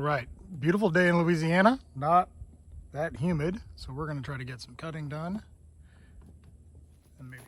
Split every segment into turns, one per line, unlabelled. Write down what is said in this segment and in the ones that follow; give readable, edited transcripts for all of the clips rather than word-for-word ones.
All right, beautiful day in Louisiana, not that humid, so we're going to try to get some cutting done. And maybe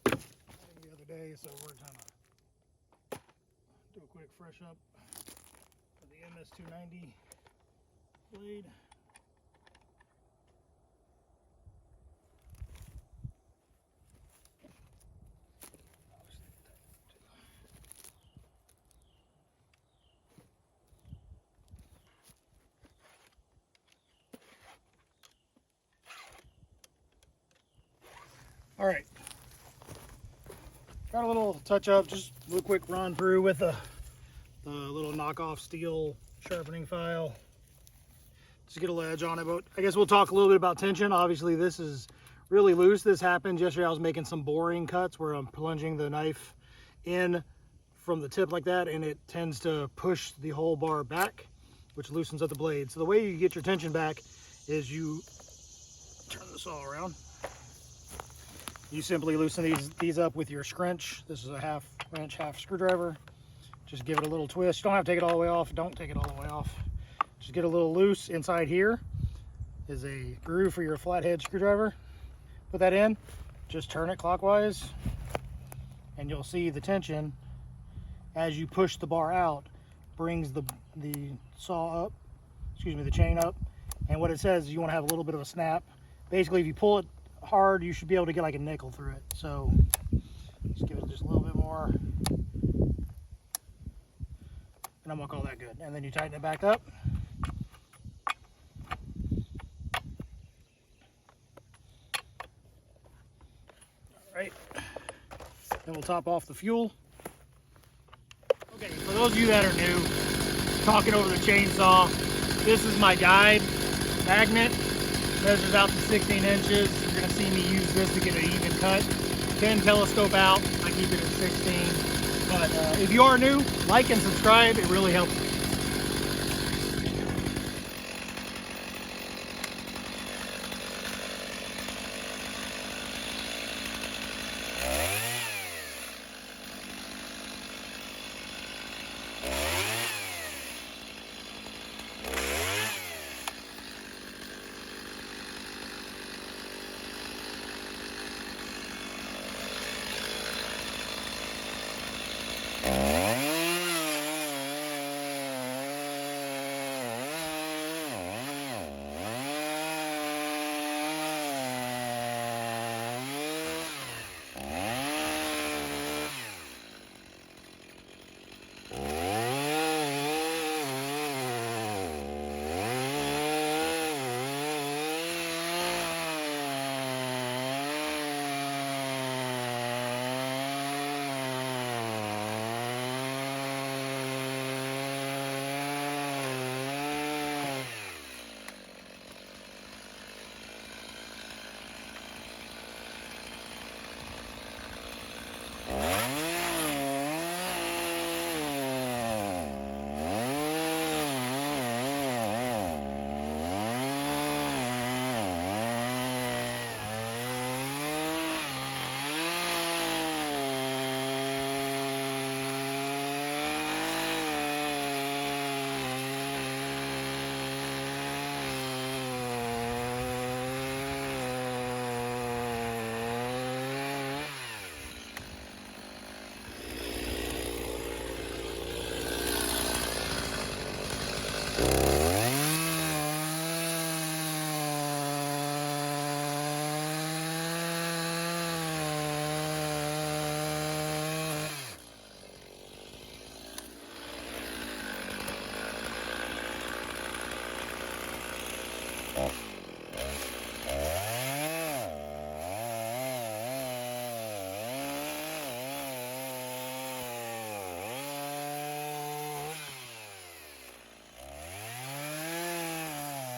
the other day, so we're trying to do a quick fresh up of the MS290 blade. All right, got a little touch up, just a little quick run through with the little knockoff steel sharpening file. Just get a ledge on it, but I guess we'll talk a little bit about tension. Obviously this is really loose. This happened yesterday. I was making some boring cuts where I'm plunging the knife in from the tip like that, and it tends to push the whole bar back, which loosens up the blade. So the way you get your tension back is you turn this all around. You simply loosen these up with your scrunch. This is a half-wrench, half screwdriver. Just give it a little twist. You don't have to take it all the way off. Don't take it all the way off. Just get a little loose. Inside here is a groove for your flathead screwdriver. Put that in. Just turn it clockwise, and you'll see the tension as you push the bar out brings the saw up. Excuse me, the chain up. And what it says is you want to have a little bit of a snap. Basically, if you pull it hard, you should be able to get like a nickel through it. So just give it just a little bit more, and I'm gonna call that good. And then you tighten it back up. All right, then we'll top off the fuel. Okay, for those of you that are new, talking over the chainsaw, this is my guide magnet. Measures out to 16 inches. You're going to see me use this to get an even cut. 10 telescope out. I keep it at 16. But if you are new, like and subscribe. It really helps me.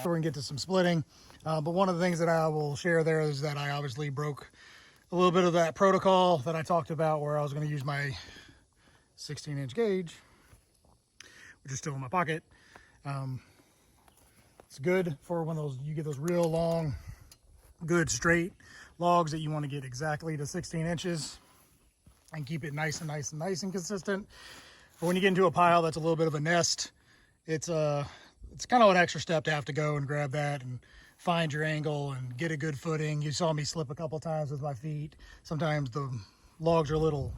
So we can get to some splitting. But one of the things that I will share there is that I obviously broke a little bit of that protocol that I talked about, where I was going to use my 16-inch gauge, which is still in my pocket. It's good for when you get those real long good straight logs that you want to get exactly to 16 inches and keep it nice and consistent. But when you get into a pile that's a little bit of a nest, it's kind of an extra step to have to go and grab that and find your angle and get a good footing. You saw me slip a couple times with my feet. Sometimes the logs are a little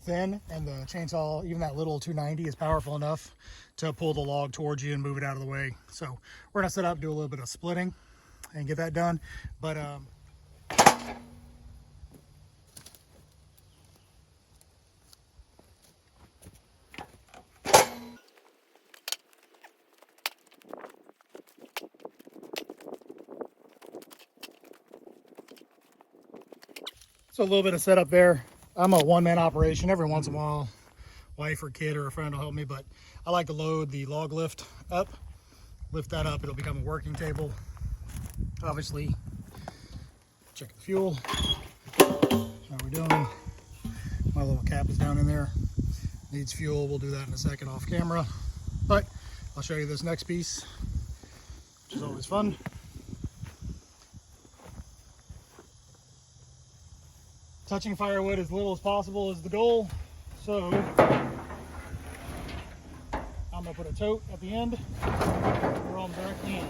thin and the chainsaw, even that little 290, is powerful enough to pull the log towards you and move it out of the way. So we're gonna set up, do a little bit of splitting and get that done. But so a little bit of setup there. I'm a one-man operation. Every once in a while, wife or kid or a friend will help me, but I like to load the log lift up. Lift that up, it'll become a working table. Obviously, check the fuel. How we doing? My little cap is down in there. Needs fuel. We'll do that in a second off camera. But I'll show you this next piece, which is always fun. Touching firewood as little as possible is the goal. So I'm gonna put a tote at the end. We're all directly in.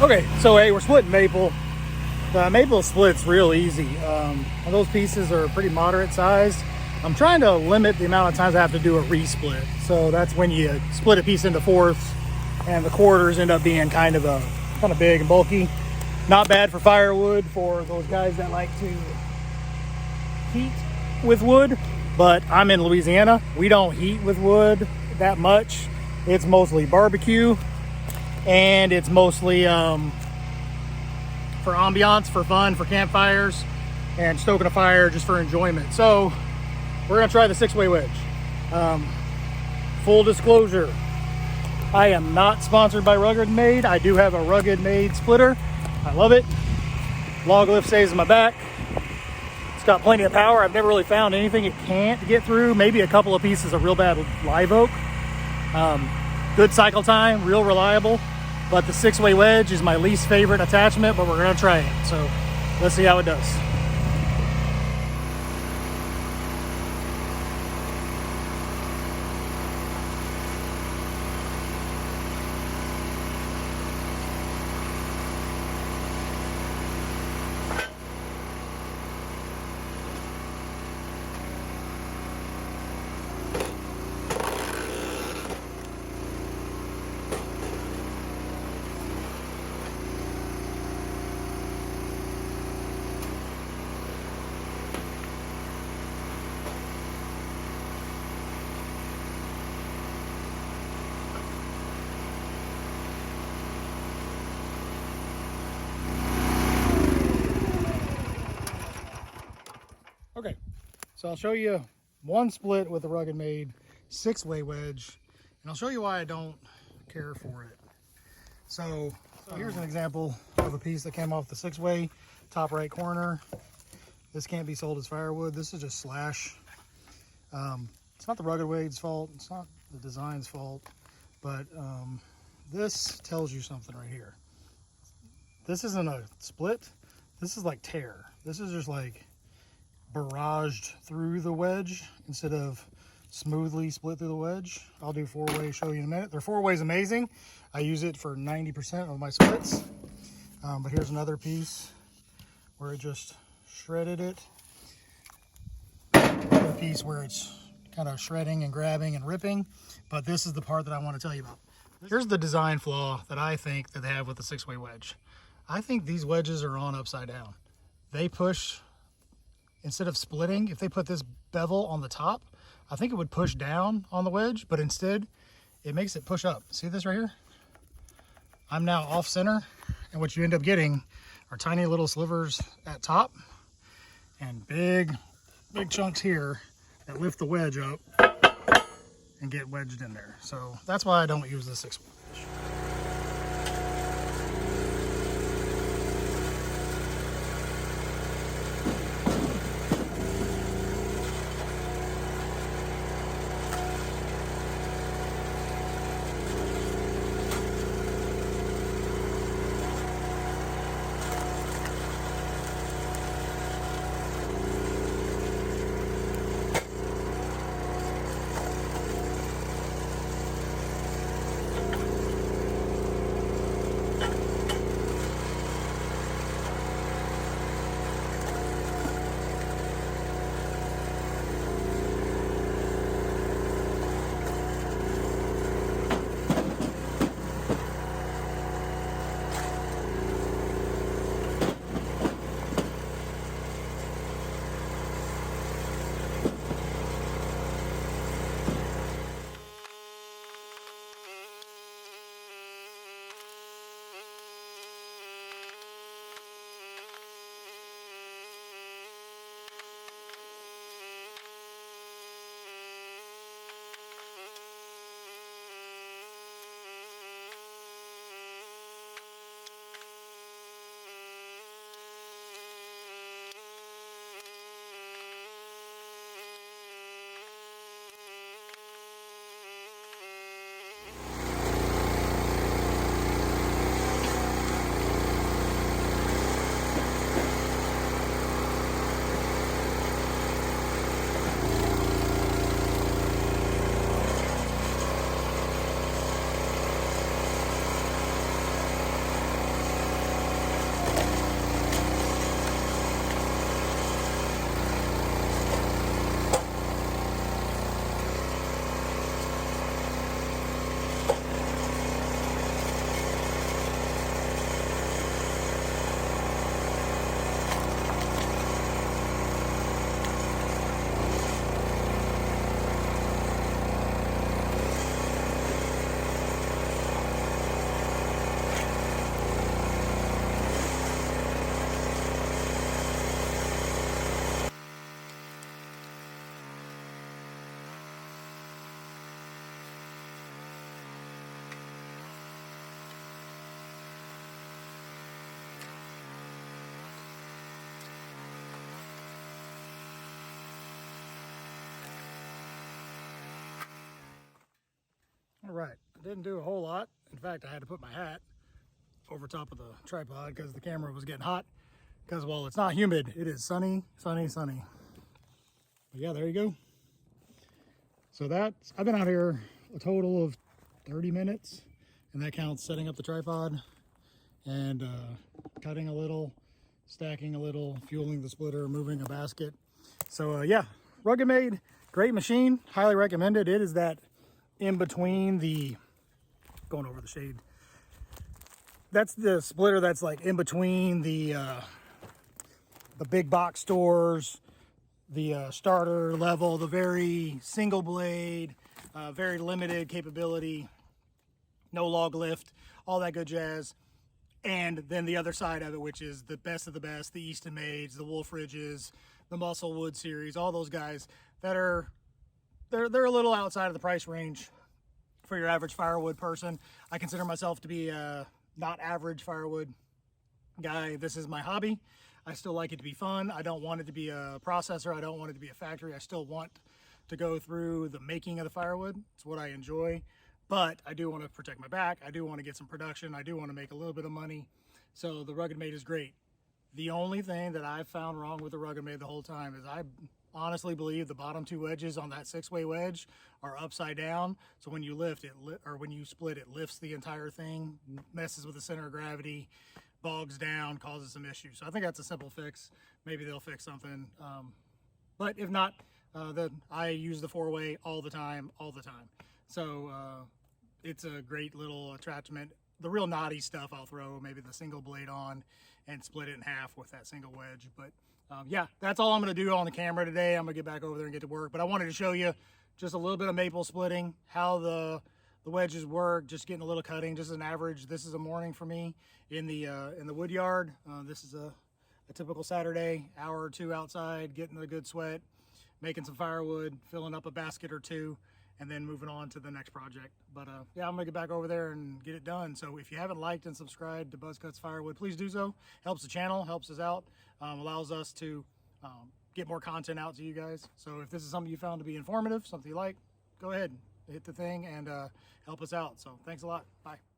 Okay, so hey, we're splitting maple. The maple split's real easy. Those pieces are pretty moderate sized. I'm trying to limit the amount of times I have to do a resplit. So that's when you split a piece into fourths and the quarters end up being kind of big and bulky. Not bad for firewood for those guys that like to heat with wood, but I'm in Louisiana. We don't heat with wood that much. It's mostly barbecue. And it's mostly for ambiance, for fun, for campfires, and stoking a fire just for enjoyment. So we're gonna try the 6-way wedge. Full disclosure, I am not sponsored by Ruggedmade. I do have a Ruggedmade splitter. I love it. Log lift stays in my back. It's got plenty of power. I've never really found anything it can't get through. Maybe a couple of pieces of real bad live oak. Good cycle time, real reliable. But the 6-way wedge is my least favorite attachment, but we're gonna try it. So let's see how it does. Okay, so I'll show you one split with a Ruggedmade 6-way wedge, and I'll show you why I don't care for it. So here's an example of a piece that came off the 6-way, top right corner. This can't be sold as firewood. This is just slash. It's not the Ruggedmade's fault. It's not the design's fault, but this tells you something right here. This isn't a split. This is like tear. This is just like barraged through the wedge instead of smoothly split through the wedge. I'll do 4-way, show you in a minute. Their 4-way is amazing. I use it for 90% of my splits. But here's another piece where it just shredded it. Another piece where it's kind of shredding and grabbing and ripping. But this is the part that I want to tell you about. Here's the design flaw that I think that they have with the 6-way wedge. I think these wedges are on upside down. They push, instead of splitting, if they put this bevel on the top, I think it would push down on the wedge, but instead it makes it push up. See this right here? I'm now off center, and what you end up getting are tiny little slivers at top and big chunks here that lift the wedge up and get wedged in there. So that's why I don't use the 6-way wedge. All right, I didn't do a whole lot. In fact, I had to put my hat over top of the tripod because the camera was getting hot. Because while it's not humid, it is sunny, sunny, sunny. But yeah, there you go. So that's, I've been out here a total of 30 minutes, and that counts setting up the tripod and cutting a little, stacking a little, fueling the splitter, moving a basket. So yeah, Ruggedmade, great machine, highly recommend it. It is that in between the, going over the shade, that's the splitter that's like in between the big box stores, the starter level, the very single blade, very limited capability, no log lift, all that good jazz. And then the other side of it, which is the best of the best, the Easton Mades, the Wolf Ridges, the Muscle Wood series, all those guys. that are they're a little outside of the price range for your average firewood person. I consider myself to be a not average firewood guy. This is my hobby. I still like it to be fun. I don't want it to be a processor. I don't want it to be a factory. I still want to go through the making of the firewood. It's what I enjoy. But I do want to protect my back. I do want to get some production. I do want to make a little bit of money. So the Ruggedmade is great. The only thing that I've found wrong with the Ruggedmade the whole time is I honestly believe the bottom two wedges on that 6-way wedge are upside down. So when you lift it, or when you split it, lifts the entire thing, messes with the center of gravity, bogs down, causes some issues. So I think that's a simple fix. Maybe they'll fix something. But if not, I use the 4-way all the time. So it's a great little attachment. The real naughty stuff I'll throw maybe the single blade on and split it in half with that single wedge. But yeah, that's all I'm going to do on the camera today. I'm going to get back over there and get to work. But I wanted to show you just a little bit of maple splitting, how the wedges work, just getting a little cutting, just an average. This is a morning for me in the wood yard. This is a typical Saturday, hour or two outside, getting a good sweat, making some firewood, filling up a basket or two, and then moving on to the next project. But yeah, I'm gonna get back over there and get it done. So if you haven't liked and subscribed to Buzzcuts Firewood, please do so. Helps the channel, helps us out, allows us to get more content out to you guys. So if this is something you found to be informative, something you like, go ahead, hit the thing and help us out. So thanks a lot. Bye.